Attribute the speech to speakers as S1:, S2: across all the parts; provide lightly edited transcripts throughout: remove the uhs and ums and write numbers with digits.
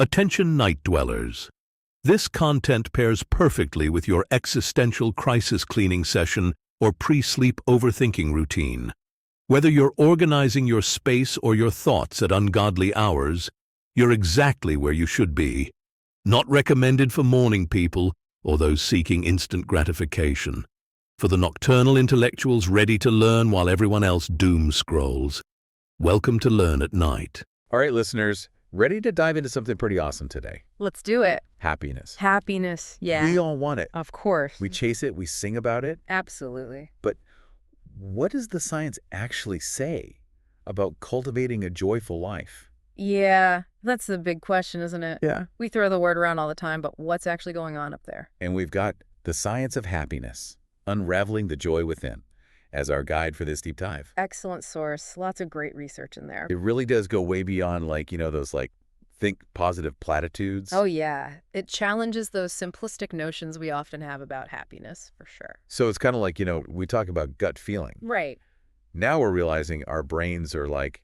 S1: Attention night dwellers. This content pairs perfectly with your existential crisis cleaning session or pre-sleep overthinking routine. Whether you're organizing your space or your thoughts at ungodly hours, you're exactly where you should be. Not recommended for morning people or those seeking instant gratification. For the nocturnal intellectuals ready to learn while everyone else doom scrolls. Welcome to Learn at Night.
S2: All right, listeners, ready to dive into something pretty awesome today.
S3: Let's do it.
S2: Happiness.
S3: Happiness, yeah.
S2: We all want it.
S3: Of course.
S2: We chase it, we sing about it.
S3: Absolutely.
S2: But what does the science actually say about cultivating a joyful life?
S3: Yeah, that's the big question, isn't it?
S2: Yeah.
S3: We throw the word around all the time, but what's actually going on up there?
S2: And we've got The Science of Happiness, Unraveling the Joy Within, as our guide for this deep dive.
S3: Excellent source. Lots of great research in there.
S2: It really does go way beyond those think positive platitudes.
S3: Oh, yeah. It challenges those simplistic notions we often have about happiness, for sure.
S2: So it's kind of like, we talk about gut feeling.
S3: Right.
S2: Now we're realizing our brains are like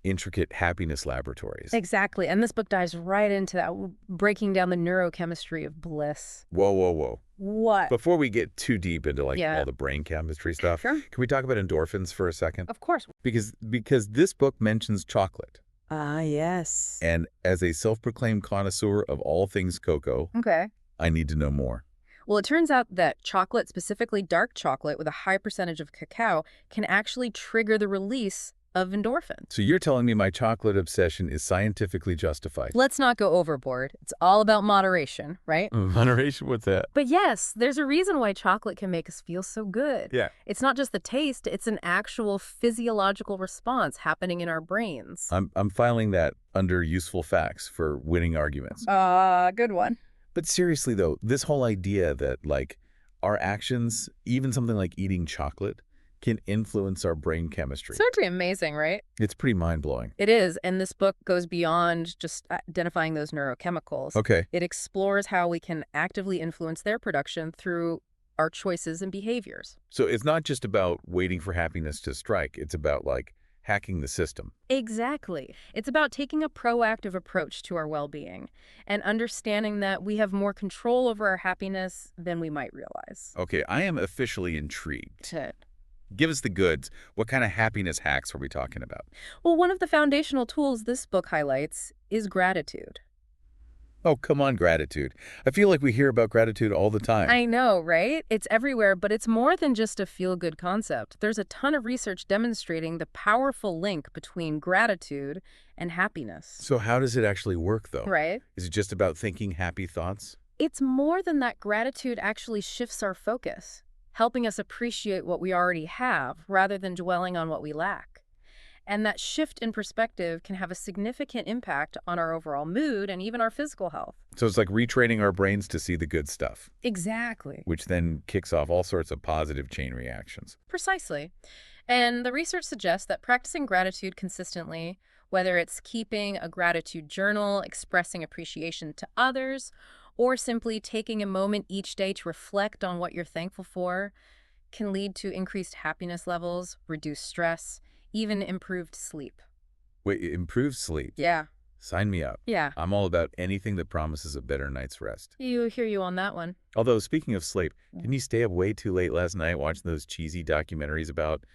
S2: intricate happiness laboratories.
S3: Exactly. And this book dives right into that, breaking down the neurochemistry of bliss.
S2: Whoa, whoa, whoa.
S3: What?
S2: Before we get too deep into
S3: Yeah.
S2: all the brain chemistry stuff,
S3: Sure.
S2: can we talk about endorphins for a second?
S3: Of course.
S2: Because this book mentions chocolate.
S3: Ah, yes.
S2: And as a self-proclaimed connoisseur of all things cocoa,
S3: Okay.
S2: I need to know more.
S3: Well, it turns out that chocolate, specifically dark chocolate with a high percentage of cacao, can actually trigger the release of endorphins.
S2: So you're telling me my chocolate obsession is scientifically justified?
S3: Let's not go overboard. It's all about moderation, right?
S2: Moderation? What's that?
S3: But yes, there's a reason why chocolate can make us feel so good.
S2: Yeah.
S3: It's not just the taste, it's an actual physiological response happening in our brains.
S2: I'm filing that under useful facts for winning arguments.
S3: Good one.
S2: But seriously, though, this whole idea that, our actions, even something like eating chocolate, can influence our brain chemistry.
S3: It's actually amazing, right?
S2: It's pretty mind-blowing.
S3: It is, and this book goes beyond just identifying those neurochemicals.
S2: Okay.
S3: It explores how we can actively influence their production through our choices and behaviors.
S2: So it's not just about waiting for happiness to strike. It's about, hacking the system.
S3: Exactly. It's about taking a proactive approach to our well-being and understanding that we have more control over our happiness than we might realize.
S2: Okay, I am officially intrigued.
S3: To
S2: Give us the goods. What kind of happiness hacks are we talking about?
S3: Well, one of the foundational tools this book highlights is gratitude.
S2: Oh, come on, gratitude. I feel like we hear about gratitude all the time.
S3: I know, right? It's everywhere, but it's more than just a feel-good concept. There's a ton of research demonstrating the powerful link between gratitude and happiness.
S2: So how does it actually work, though?
S3: Right?
S2: Is it just about thinking happy thoughts?
S3: It's more than that. Gratitude actually shifts our focus, helping us appreciate what we already have rather than dwelling on what we lack. And that shift in perspective can have a significant impact on our overall mood and even our physical health.
S2: So it's like retraining our brains to see the good stuff,
S3: Exactly.
S2: which then kicks off all sorts of positive chain reactions.
S3: Precisely. And the research suggests that practicing gratitude consistently, whether it's keeping a gratitude journal, expressing appreciation to others, or simply taking a moment each day to reflect on what you're thankful for, can lead to increased happiness levels, reduced stress, even improved sleep.
S2: Wait, improved sleep?
S3: Yeah.
S2: Sign me up.
S3: Yeah.
S2: I'm all about anything that promises a better night's rest.
S3: You hear you on that one.
S2: Although, speaking of sleep, didn't you stay up way too late last night watching those cheesy documentaries about,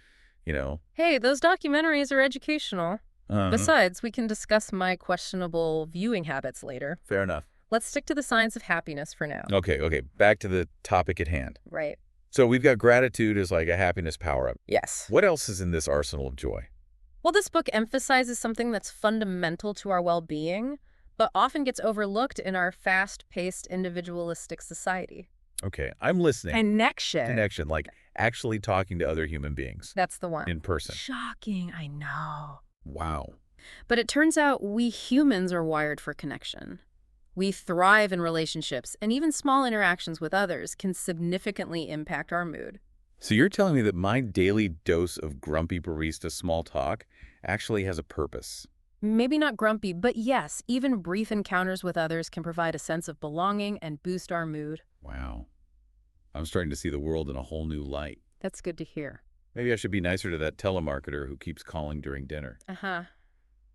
S3: Hey, those documentaries are educational. Besides, we can discuss my questionable viewing habits later.
S2: Fair enough.
S3: Let's stick to the science of happiness for now.
S2: Okay. Back to the topic at hand.
S3: Right.
S2: So we've got gratitude as like a happiness power-up.
S3: Yes.
S2: What else is in this arsenal of joy?
S3: Well, this book emphasizes something that's fundamental to our well-being, but often gets overlooked in our fast-paced, individualistic society.
S2: Okay, I'm listening.
S3: Connection.
S2: Like actually talking to other human beings
S3: That's the one.
S2: in person.
S3: Shocking, I know.
S2: Wow.
S3: But it turns out we humans are wired for connection. We thrive in relationships, and even small interactions with others can significantly impact our mood.
S2: So you're telling me that my daily dose of grumpy barista small talk actually has a purpose?
S3: Maybe not grumpy, but yes, even brief encounters with others can provide a sense of belonging and boost our mood.
S2: Wow. I'm starting to see the world in a whole new light.
S3: That's good to hear.
S2: Maybe I should be nicer to that telemarketer who keeps calling during dinner.
S3: Uh-huh.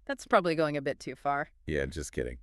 S3: That's probably going a bit too far.
S2: Yeah, just kidding.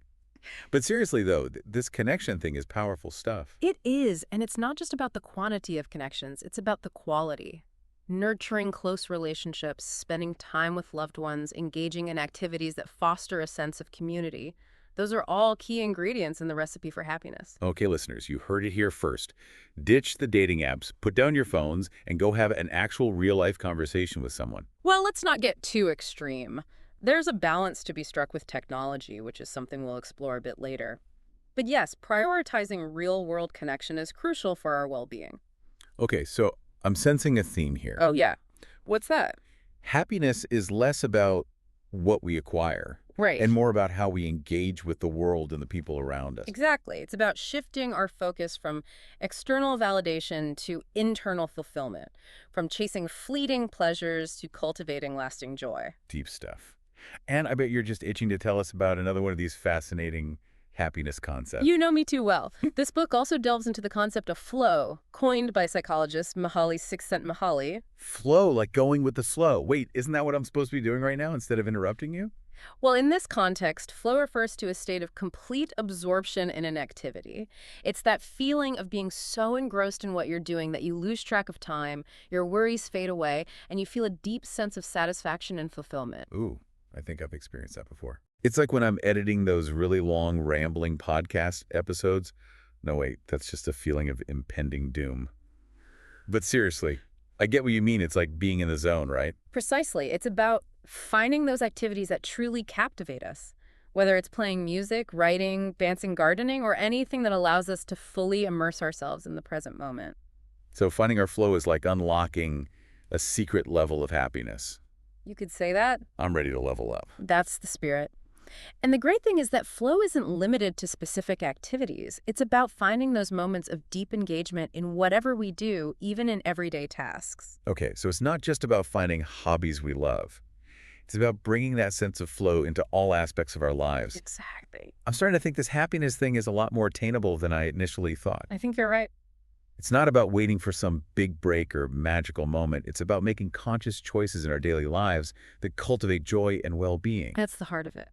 S2: But seriously, though, this connection thing is powerful stuff.
S3: It is, and it's not just about the quantity of connections, it's about the quality. Nurturing close relationships, spending time with loved ones, engaging in activities that foster a sense of community. Those are all key ingredients in the recipe for happiness.
S2: Okay, listeners, you heard it here first. Ditch the dating apps, put down your phones, and go have an actual real-life conversation with someone.
S3: Well, let's not get too extreme. There's a balance to be struck with technology, which is something we'll explore a bit later. But yes, prioritizing real-world connection is crucial for our well-being.
S2: Okay, so I'm sensing a theme here.
S3: Oh, yeah. What's that?
S2: Happiness is less about what we acquire
S3: Right.
S2: and more about how we engage with the world and the people around us.
S3: Exactly. It's about shifting our focus from external validation to internal fulfillment, from chasing fleeting pleasures to cultivating lasting joy.
S2: Deep stuff. And I bet you're just itching to tell us about another one of these fascinating happiness concepts.
S3: You know me too well. This book also delves into the concept of flow, coined by psychologist Mihaly Csikszentmihalyi.
S2: Flow, like going with the flow. Wait, isn't that what I'm supposed to be doing right now instead of interrupting you?
S3: Well, in this context, flow refers to a state of complete absorption in an activity. It's that feeling of being so engrossed in what you're doing that you lose track of time, your worries fade away, and you feel a deep sense of satisfaction and fulfillment.
S2: Ooh, I think I've experienced that before. It's like when I'm editing those really long, rambling podcast episodes. No, wait, that's just a feeling of impending doom. But seriously, I get what you mean. It's like being in the zone, right?
S3: Precisely. It's about finding those activities that truly captivate us, whether it's playing music, writing, dancing, gardening, or anything that allows us to fully immerse ourselves in the present moment.
S2: So finding our flow is like unlocking a secret level of happiness.
S3: You could say that.
S2: I'm ready to level up.
S3: That's the spirit. And the great thing is that flow isn't limited to specific activities. It's about finding those moments of deep engagement in whatever we do, even in everyday tasks.
S2: Okay, so it's not just about finding hobbies we love. It's about bringing that sense of flow into all aspects of our lives.
S3: Exactly.
S2: I'm starting to think this happiness thing is a lot more attainable than I initially thought.
S3: I think you're right.
S2: It's not about waiting for some big break or magical moment. It's about making conscious choices in our daily lives that cultivate joy and well-being.
S3: That's the heart of it.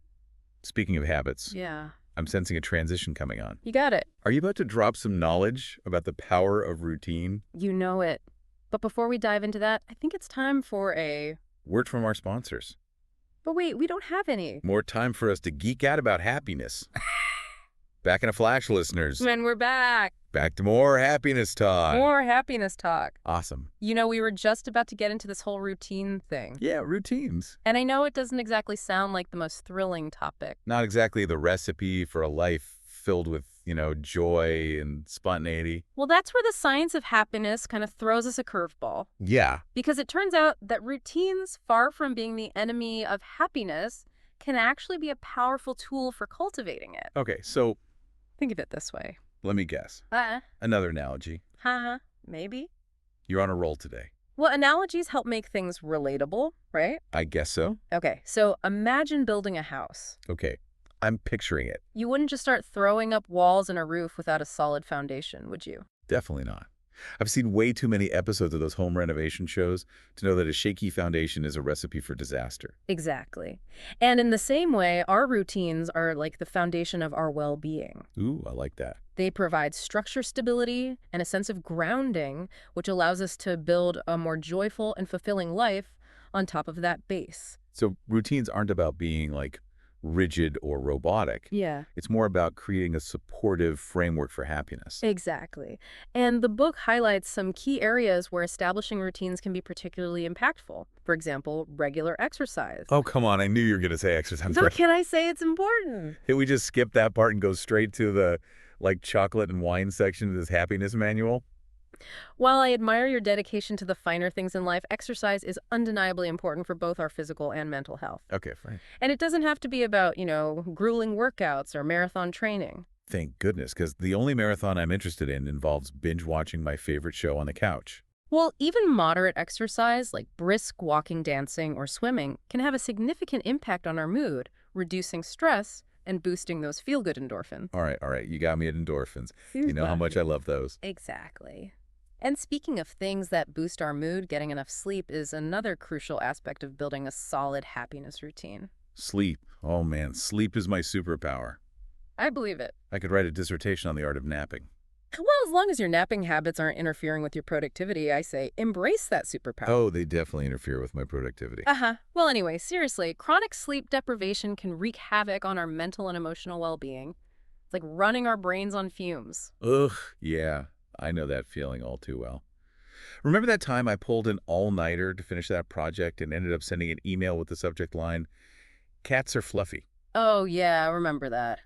S2: Speaking of habits,
S3: Yeah.
S2: I'm sensing a transition coming on.
S3: You got it.
S2: Are you about to drop some knowledge about the power of routine?
S3: You know it. But before we dive into that, I think it's time for a...
S2: Word from our sponsors.
S3: But wait, we don't have any.
S2: More time for us to geek out about happiness. Back in a flash, listeners.
S3: And we're back.
S2: Back to more happiness talk.
S3: More happiness talk.
S2: Awesome.
S3: You know, we were just about to get into this whole routine thing.
S2: Yeah, routines.
S3: And I know it doesn't exactly sound like the most thrilling topic.
S2: Not exactly the recipe for a life filled with, joy and spontaneity.
S3: Well, that's where the science of happiness kind of throws us a curveball.
S2: Yeah.
S3: Because it turns out that routines, far from being the enemy of happiness, can actually be a powerful tool for cultivating it.
S2: Okay, so
S3: Think of it this way.
S2: let me guess.
S3: Uh,
S2: Another analogy.
S3: maybe.
S2: You're on a roll today.
S3: Well, analogies help make things relatable, right?
S2: I guess so.
S3: Okay, so imagine building a house.
S2: Okay, I'm picturing it.
S3: You wouldn't just start throwing up walls and a roof without a solid foundation, would you?
S2: Definitely not. I've seen way too many episodes of those home renovation shows to know that a shaky foundation is a recipe for disaster.
S3: Exactly. And in the same way, our routines are like the foundation of our well-being.
S2: Ooh, I like that.
S3: They provide structure stability and a sense of grounding, which allows us to build a more joyful and fulfilling life on top of that base.
S2: So routines aren't about being like rigid or robotic.
S3: Yeah.
S2: It's more about creating a supportive framework for happiness.
S3: Exactly. And the book highlights some key areas where establishing routines can be particularly impactful. For example, regular exercise.
S2: Oh, come on. I knew you were going to say exercise.
S3: So can I say it's important?
S2: Can we just skip that part and go straight to the chocolate and wine section of this happiness manual?
S3: While I admire your dedication to the finer things in life, exercise is undeniably important for both our physical and mental health.
S2: Okay, fine.
S3: And it doesn't have to be about, grueling workouts or marathon training.
S2: Thank goodness, because the only marathon I'm interested in involves binge-watching my favorite show on the couch.
S3: Well, even moderate exercise like brisk walking, dancing, or swimming can have a significant impact on our mood, reducing stress and boosting those feel-good endorphins.
S2: All right. You got me at endorphins. You know how much I love those.
S3: Exactly. And speaking of things that boost our mood, getting enough sleep is another crucial aspect of building a solid happiness routine.
S2: Sleep. Oh, man. Sleep is my superpower.
S3: I believe it.
S2: I could write a dissertation on the art of napping.
S3: Well, as long as your napping habits aren't interfering with your productivity, I say embrace that superpower.
S2: Oh, they definitely interfere with my productivity.
S3: Well, anyway, seriously, chronic sleep deprivation can wreak havoc on our mental and emotional well-being. It's like running our brains on fumes.
S2: Ugh, yeah, I know that feeling all too well. Remember that time I pulled an all-nighter to finish that project and ended up sending an email with the subject line, "Cats are fluffy."
S3: Oh, yeah, I remember that.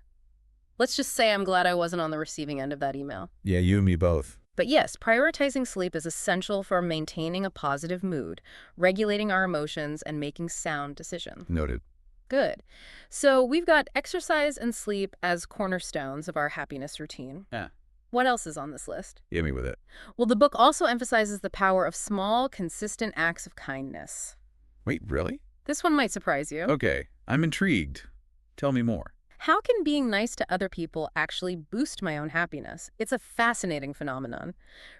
S3: Let's just say I'm glad I wasn't on the receiving end of that email.
S2: Yeah, you and me both.
S3: But yes, prioritizing sleep is essential for maintaining a positive mood, regulating our emotions, and making sound decisions.
S2: Noted.
S3: Good. So we've got exercise and sleep as cornerstones of our happiness routine.
S2: Yeah.
S3: What else is on this list?
S2: Hit me with it.
S3: Well, the book also emphasizes the power of small, consistent acts of kindness.
S2: Wait, really?
S3: This one might surprise you.
S2: Okay, I'm intrigued. Tell me more.
S3: How can being nice to other people actually boost my own happiness? It's a fascinating phenomenon.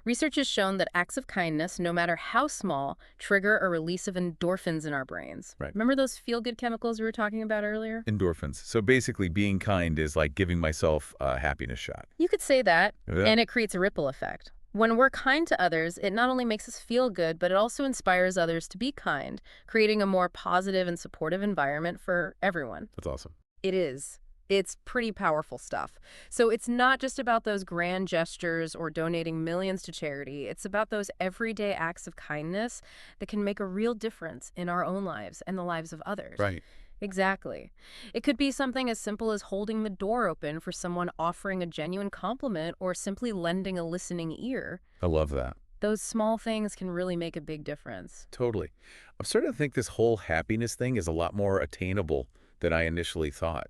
S3: Research has shown that acts of kindness, no matter how small, trigger a release of endorphins in our brains.
S2: Right.
S3: Remember those feel-good chemicals we were talking about earlier?
S2: Endorphins. So basically, being kind is like giving myself a happiness shot.
S3: You could say that,
S2: Yeah.
S3: and it creates a ripple effect. When we're kind to others, it not only makes us feel good, but it also inspires others to be kind, creating a more positive and supportive environment for everyone.
S2: That's awesome.
S3: It is. It's pretty powerful stuff. So it's not just about those grand gestures or donating millions to charity. It's about those everyday acts of kindness that can make a real difference in our own lives and the lives of others.
S2: Right.
S3: Exactly. It could be something as simple as holding the door open for someone, offering a genuine compliment, or simply lending a listening ear.
S2: I love that.
S3: Those small things can really make a big difference.
S2: Totally. I'm starting to think this whole happiness thing is a lot more attainable than I initially thought.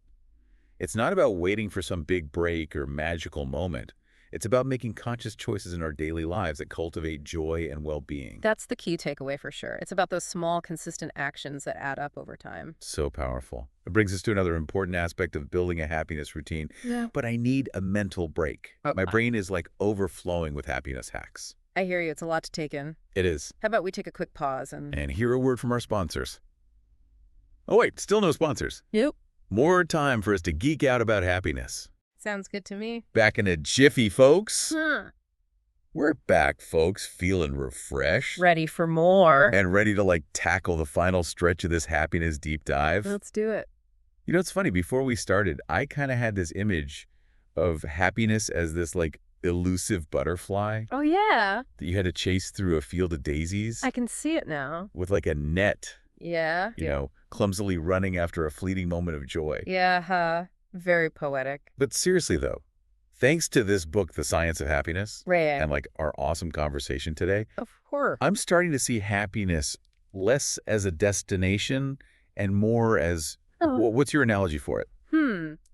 S2: It's not about waiting for some big break or magical moment. It's about making conscious choices in our daily lives that cultivate joy and well-being.
S3: That's the key takeaway for sure. It's about those small, consistent actions that add up over time.
S2: So powerful. It brings us to another important aspect of building a happiness routine.
S3: Yeah.
S2: But I need a mental break. My brain is like overflowing with happiness hacks.
S3: I hear you. It's a lot to take in.
S2: It is.
S3: How about we take a quick pause and...
S2: And hear a word from our sponsors. Oh wait, still no sponsors.
S3: Yep.
S2: More time for us to geek out about happiness.
S3: Sounds good to me.
S2: Back in a jiffy, folks.
S3: Huh.
S2: We're back, folks, feeling refreshed.
S3: Ready for more.
S2: And ready to, tackle the final stretch of this happiness deep dive.
S3: Let's do it.
S2: You know, it's funny. Before we started, I kind of had this image of happiness as this, elusive butterfly
S3: Oh, yeah.
S2: that you had to chase through a field of daisies
S3: I can see it now.
S2: with, a net,
S3: Yeah.
S2: clumsily running after a fleeting moment of joy.
S3: Yeah, very poetic.
S2: But seriously, though, thanks to this book, The Science of Happiness,
S3: Right.
S2: and, our awesome conversation today,
S3: Of course.
S2: I'm starting to see happiness less as a destination and more as, what's your analogy for it?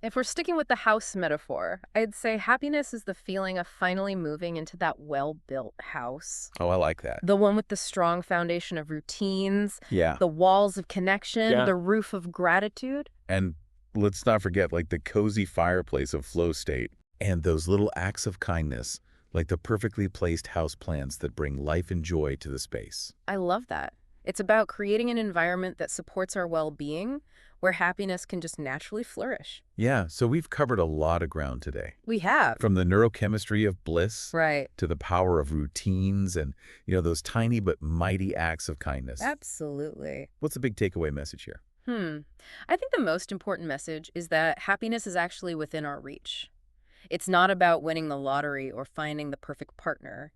S3: If we're sticking with the house metaphor, I'd say happiness is the feeling of finally moving into that well-built house.
S2: Oh, I like that.
S3: The one with the strong foundation of routines,
S2: Yeah.
S3: the walls of connection,
S2: Yeah.
S3: the roof of gratitude.
S2: And let's not forget, the cozy fireplace of flow state and those little acts of kindness, like the perfectly placed house plants that bring life and joy to the space.
S3: I love that. It's about creating an environment that supports our well-being, where happiness can just naturally flourish.
S2: Yeah, so we've covered a lot of ground today.
S3: We have.
S2: From the neurochemistry of bliss
S3: Right.
S2: to the power of routines and, those tiny but mighty acts of kindness.
S3: Absolutely.
S2: What's the big takeaway message here?
S3: I think the most important message is that happiness is actually within our reach. It's not about winning the lottery or finding the perfect partner,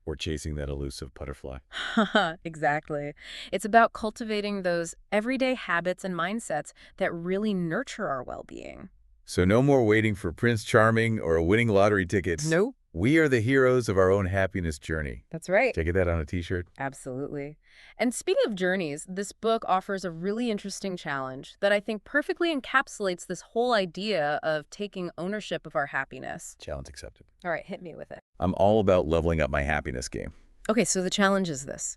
S2: Or chasing that elusive butterfly.
S3: Exactly. It's about cultivating those everyday habits and mindsets that really nurture our well-being.
S2: So no more waiting for Prince Charming or winning lottery tickets.
S3: Nope.
S2: We are the heroes of our own happiness journey.
S3: That's right.
S2: Take that on a t-shirt.
S3: Absolutely. And speaking of journeys, this book offers a really interesting challenge that I think perfectly encapsulates this whole idea of taking ownership of our happiness.
S2: Challenge accepted.
S3: All right, hit me with it.
S2: I'm all about leveling up my happiness game.
S3: Okay, so the challenge is this.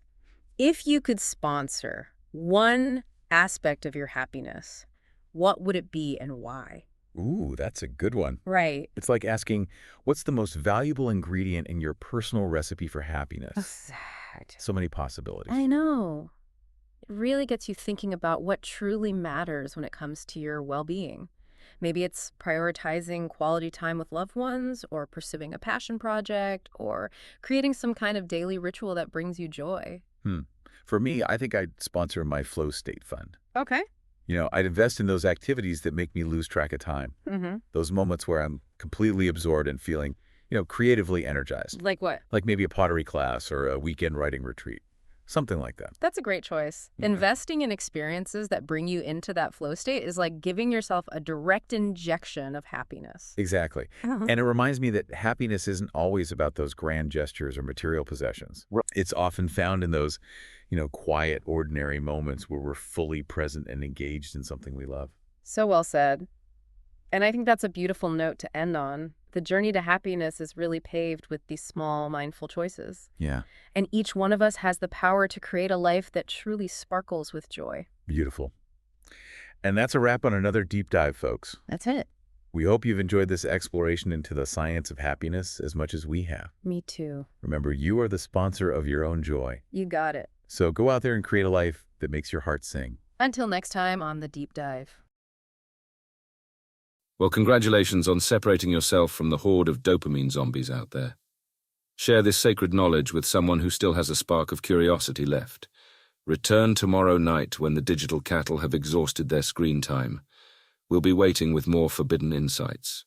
S3: If you could sponsor one aspect of your happiness, what would it be and why?
S2: Ooh, that's a good one.
S3: Right.
S2: It's like asking, what's the most valuable ingredient in your personal recipe for happiness?
S3: Exact.
S2: So many possibilities.
S3: I know. It really gets you thinking about what truly matters when it comes to your well-being. Maybe it's prioritizing quality time with loved ones, or pursuing a passion project, or creating some kind of daily ritual that brings you joy.
S2: Hmm. For me, I think I'd sponsor my flow state fund.
S3: Okay.
S2: I'd invest in those activities that make me lose track of time.
S3: Mm-hmm.
S2: Those moments where I'm completely absorbed and feeling, creatively energized.
S3: Like what?
S2: Like maybe a pottery class or a weekend writing retreat. Something like that.
S3: That's a great choice.
S2: Yeah.
S3: Investing in experiences that bring you into that flow state is like giving yourself a direct injection of happiness.
S2: Exactly.
S3: Uh-huh.
S2: And it reminds me that happiness isn't always about those grand gestures or material possessions. It's often found in those, quiet, ordinary moments where we're fully present and engaged in something we love.
S3: So well said. And I think that's a beautiful note to end on. The journey to happiness is really paved with these small, mindful choices.
S2: Yeah.
S3: And each one of us has the power to create a life that truly sparkles with joy.
S2: Beautiful. And that's a wrap on another deep dive, folks.
S3: That's it.
S2: We hope you've enjoyed this exploration into the science of happiness as much as we have.
S3: Me too.
S2: Remember, you are the sponsor of your own joy.
S3: You got it.
S2: So go out there and create a life that makes your heart sing.
S3: Until next time on The Deep Dive.
S4: Well, congratulations on separating yourself from the horde of dopamine zombies out there. Share this sacred knowledge with someone who still has a spark of curiosity left. Return tomorrow night when the digital cattle have exhausted their screen time. We'll be waiting with more forbidden insights.